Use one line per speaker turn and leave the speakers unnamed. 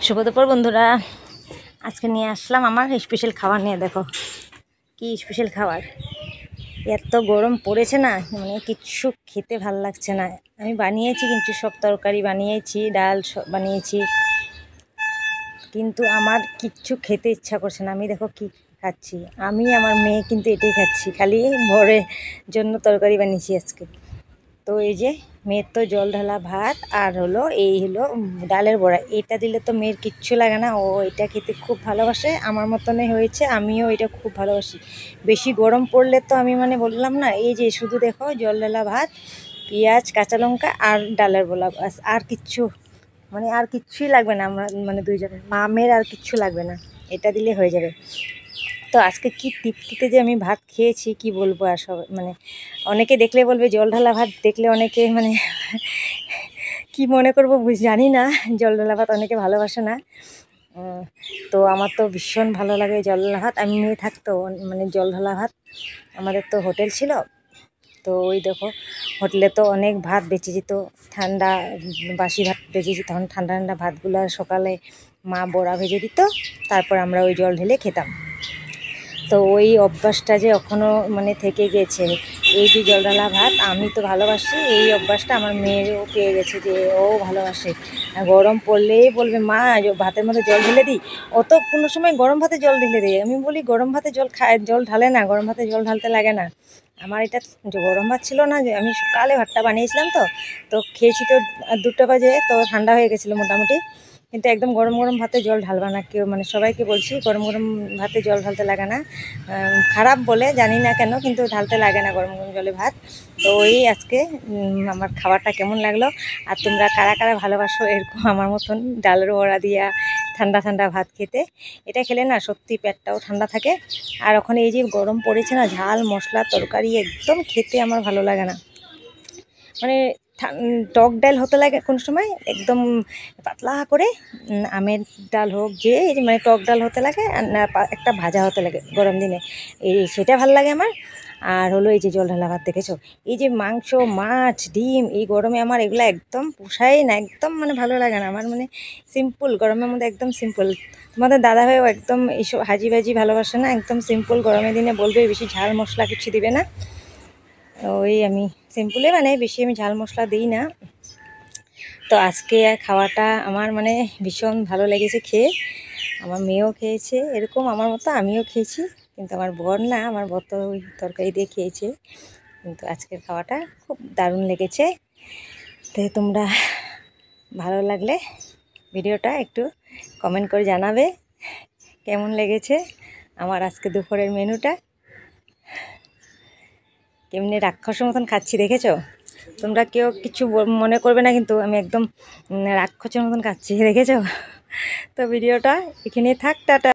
শুভ দুপুর বন্ধুরা, আজকে নিয়ে আসলাম আমার স্পেশাল খাবার নিয়ে। দেখো কি স্পেশাল খাবার। এত গরম পড়েছে না, মানে কিচ্ছু খেতে ভাল লাগছে না। আমি বানিয়েছি কিন্তু সব তরকারি বানিয়েছি, ডাল বানিয়েছি, কিন্তু আমার কিচ্ছু খেতে ইচ্ছা করছে না। আমি দেখো কি খাচ্ছি, আমি আমার মেয়ে কিন্তু এটাই খাচ্ছি, খালি ভোরের জন্য তরকারি বানিয়েছি আজকে। তো এই যে মেয়ের তো জল ঢালা ভাত আর হলো এই হলো ডালের বড়া। এটা দিলে তো মেয়ের কিচ্ছু লাগে না, ও এটা খেতে খুব ভালোবাসে, আমার মতনই হয়েছে, আমিও এটা খুব ভালোবাসি। বেশি গরম পড়লে তো আমি মানে বললাম না, এই যে শুধু দেখো জল ঢালা ভাত, পেঁয়াজ, কাঁচা লঙ্কা আর ডালের বড়া, বাস। আর কিচ্ছু মানে আর কিচ্ছুই লাগবে না, আমরা মানে দুইজনের মামের আর কিচ্ছু লাগবে না, এটা দিলে হয়ে যাবে। তো আজকে কি তৃপ্তিতে যে আমি ভাত খেয়েছি কি বলবো। আর সব মানে অনেকে দেখলে বলবে জল ঢালা ভাত, দেখলে অনেকে মানে কি মনে করবো জানি না। জল ঢালা ভাত অনেকে ভালোবাসে না, তো আমার তো ভীষণ ভালো লাগে জল ঢালা ভাত। আমি মেয়ে থাকতো মানে জল ঢালা ভাত, আমাদের তো হোটেল ছিল, তো ওই দেখো হোটেলে তো অনেক ভাত বেঁচে যেত, ঠান্ডা বাসি ভাত বেঁচে যেত, তখন ঠান্ডা ঠান্ডা ভাতগুলো সকালে মা বড়া ভেজে দিত, তারপর আমরা ওই জল ঢেলে খেতাম। তো ওই অভ্যাসটা যে এখনও মানে থেকে গেছে, এই যে জল ঢালা ভাত আমি তো ভালোবাসি, এই অভ্যাসটা আমার মেয়েরও পেয়ে গেছে, যে ও ভালোবাসে। গরম পড়লেই বলবে মা ভাতের মধ্যে জল ঢেলে দিই। অত কোনো সময় গরম ভাতে জল ঢেলে দিই, আমি বলি গরম ভাতে জল ঢালে না, গরম ভাতে জল ঢালতে লাগে না। আমার এটা গরম ভাত ছিল না, যে আমি সকালে ভাতটা বানিয়েছিলাম, তো খেয়েছি তো 2টা বাজে, তো ঠান্ডা হয়ে গেছিলো মোটামুটি। কিন্তু একদম গরম গরম ভাতে জল ঢালবা না কেউ, মানে সবাইকে বলছি গরম গরম ভাতে জল ঢালতে লাগে না, খারাপ বলে জানি না কেন, কিন্তু ঢালতে লাগে না গরম গরম জলে ভাত। তো ওই আজকে আমার খাবারটা কেমন লাগলো, আর তোমরা কারা কারা ভালোবাসো এরকম আমার মতন ডালের বড়া দিয়া ঠান্ডা ঠান্ডা ভাত খেতে। এটা খেলে না সত্যি পেটটাও ঠান্ডা থাকে। আর ওখানে এই যে গরম পড়েছে না, ঝাল মশলা তরকারি একদম খেতে আমার ভালো লাগে না। মানে টক ডাল হতে লাগে কোন সময় একদম পাতলা করে, আমের ডাল হোক, যে মানে টক ডাল হতে লাগে, না একটা ভাজা হতে লাগে গরম দিনে, সেটা ভালো লাগে আমার। আর হলো এই যে জল ঢালা ভাত, দেখেছো এই যে মাংস মাছ ডিম এই গরমে আমার এগুলো একদম পোষায় না, একদম মানে ভালো লাগে না আমার, মানে সিম্পল গরমের মধ্যে একদম সিম্পল। তোমাদের দাদাভাইও একদম এইসব হাজি ভাজি ভালোবাসে না, একদম সিম্পল গরমের দিনে বলবে বেশি ঝাল মশলা কিছু দিবে না। ওই আমি সিম্পলে মানে বেশি আমি ঝাল মশলা দিই না। তো আজকে খাওয়াটা আমার মানে ভীষণ ভালো লেগেছে খেয়ে, আমার মেয়েও খেয়েছে এরকম আমার মতো, আমিও খেয়েছি, কিন্তু আমার বর না, আমার বর তো ওই তরকারি দিয়ে খেয়েছে, কিন্তু আজকের খাওয়াটা খুব দারুণ লেগেছে। তো তোমরা ভালো লাগলে ভিডিওটা একটু কমেন্ট করে জানাবে কেমন লেগেছে আমার আজকে দুপুরের মেনুটা। কেমনি রাক্ষসের মতন খাচ্ছি দেখেছো, তোমরা কেউ কিছু মনে করবে না, কিন্তু আমি একদম রাক্ষসের মতন খাচ্ছি দেখেছো। তো ভিডিওটা এখানেই থাক, টাটা।